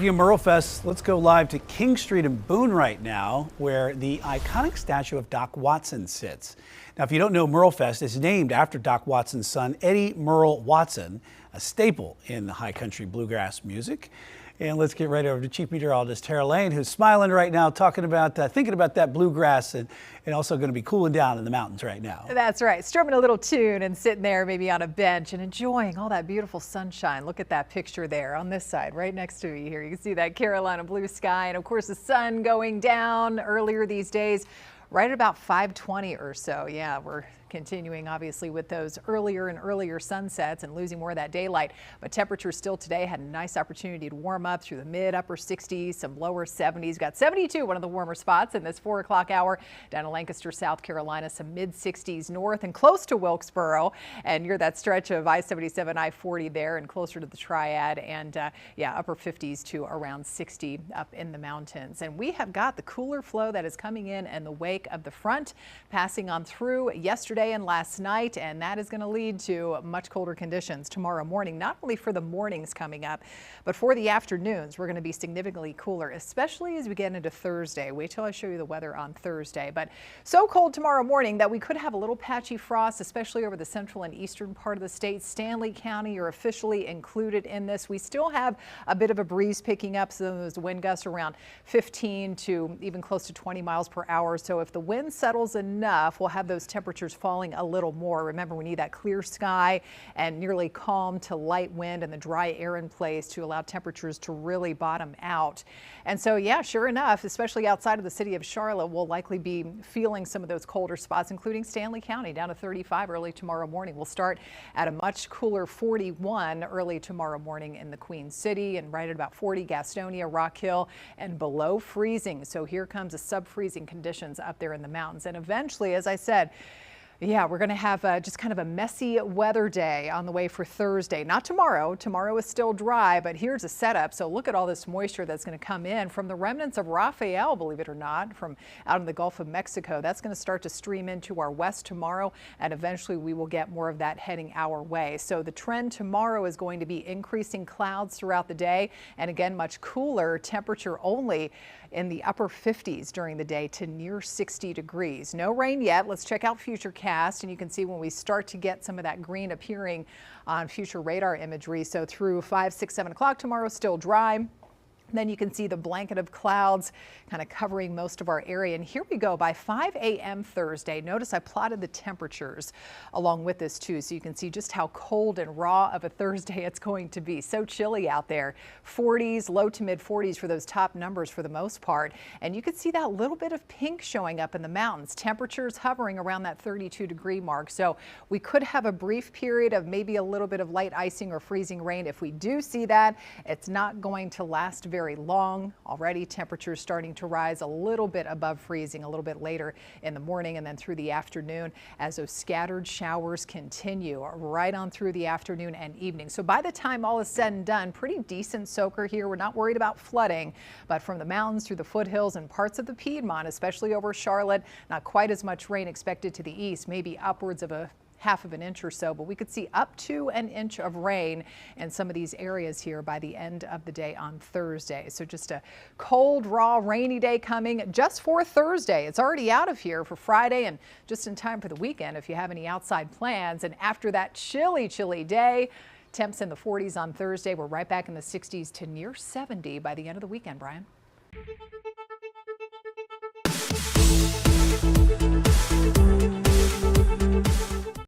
Speaking of Merle Fest, let's go live to King Street in Boone right now, where the iconic statue of Doc Watson sits. Now, if you don't know, Merle Fest is named after Doc Watson's son, Eddie Merle Watson, a staple in the high country bluegrass music. And let's get right over to Chief Meteorologist Tara Lane, who's smiling right now, talking about, thinking about that bluegrass and also going to be cooling down in the mountains right now. That's right. Strumming a little tune and sitting there maybe on a bench and enjoying all that beautiful sunshine. Look at that picture there on this side, right next to you here. You can see that Carolina blue sky and, of course, the sun going down earlier these days. Right at about 5:20 or so. Yeah, we're continuing obviously with those earlier and earlier sunsets and losing more of that daylight. But temperatures still today had a nice opportunity to warm up through the mid upper 60s, some lower 70s. Got 72, one of the warmer spots in this 4 o'clock hour down in Lancaster, South Carolina, some mid 60s north and close to Wilkesboro and near that stretch of I-77, I-40 there and closer to the Triad and yeah, upper 50s to around 60 up in the mountains. And we have got the cooler flow that is coming in the wake of the front passing on through yesterday and last night, and that is going to lead to much colder conditions tomorrow morning, not only for the mornings coming up, but for the afternoons. We're going to be significantly cooler, especially as we get into Thursday. Wait till I show you the weather on Thursday. But so cold tomorrow morning that we could have a little patchy frost, especially over the central and eastern part of the state. Stanley County are officially included in this. We still have a bit of a breeze picking up, so those wind gusts around 15 to even close to 20 miles per hour. So if the wind settles enough, we'll have those temperatures falling a little more. Remember, we need that clear sky and nearly calm to light wind and the dry air in place to allow temperatures to really bottom out. And so, yeah, sure enough, especially outside of the city of Charlotte, we'll likely be feeling some of those colder spots, including Stanley County, down to 35 early tomorrow morning. We'll start at a much cooler 41 early tomorrow morning in the Queen City and right at about 40 Gastonia, Rock Hill, and below freezing. So here comes the sub-freezing conditions up there in the mountains. And eventually, as I said, yeah, we're going to have just kind of a messy weather day on the way for Thursday. Not tomorrow. Tomorrow is still dry, but here's a setup. So look at all this moisture that's going to come in from the remnants of Rafael, believe it or not, from out in the Gulf of Mexico. That's going to start to stream into our west tomorrow, and eventually we will get more of that heading our way. So the trend tomorrow is going to be increasing clouds throughout the day, and again, much cooler temperature only in the upper 50s during the day to near 60 degrees. No rain yet. Let's check out Futurecast, and you can see when we start to get some of that green appearing on future radar imagery. So through 5, 6, 7 o'clock tomorrow, still dry. Then you can see the blanket of clouds kind of covering most of our area. And here we go by 5 a.m. Thursday. Notice I plotted the temperatures along with this too, so you can see just how cold and raw of a Thursday it's going to be. So chilly out there. 40s, low to mid 40s for those top numbers for the most part. And you can see that little bit of pink showing up in the mountains. Temperatures hovering around that 32-degree mark. So we could have a brief period of maybe a little bit of light icing or freezing rain. If we do see that, it's not going to last very long. Already temperatures starting to rise a little bit above freezing a little bit later in the morning and then through the afternoon as those scattered showers continue right on through the afternoon and evening. So by the time all is said and done, pretty decent soaker here. We're not worried about flooding, but from the mountains through the foothills and parts of the Piedmont, especially over Charlotte, not quite as much rain expected to the east, maybe upwards of a half of an inch or so, but we could see up to an inch of rain in some of these areas here by the end of the day on Thursday. So just a cold, raw, rainy day coming just for Thursday. It's already out of here for Friday and just in time for the weekend if you have any outside plans. And after that chilly, chilly day, temps in the 40s on Thursday. We're right back in the 60s to near 70 by the end of the weekend, Brian.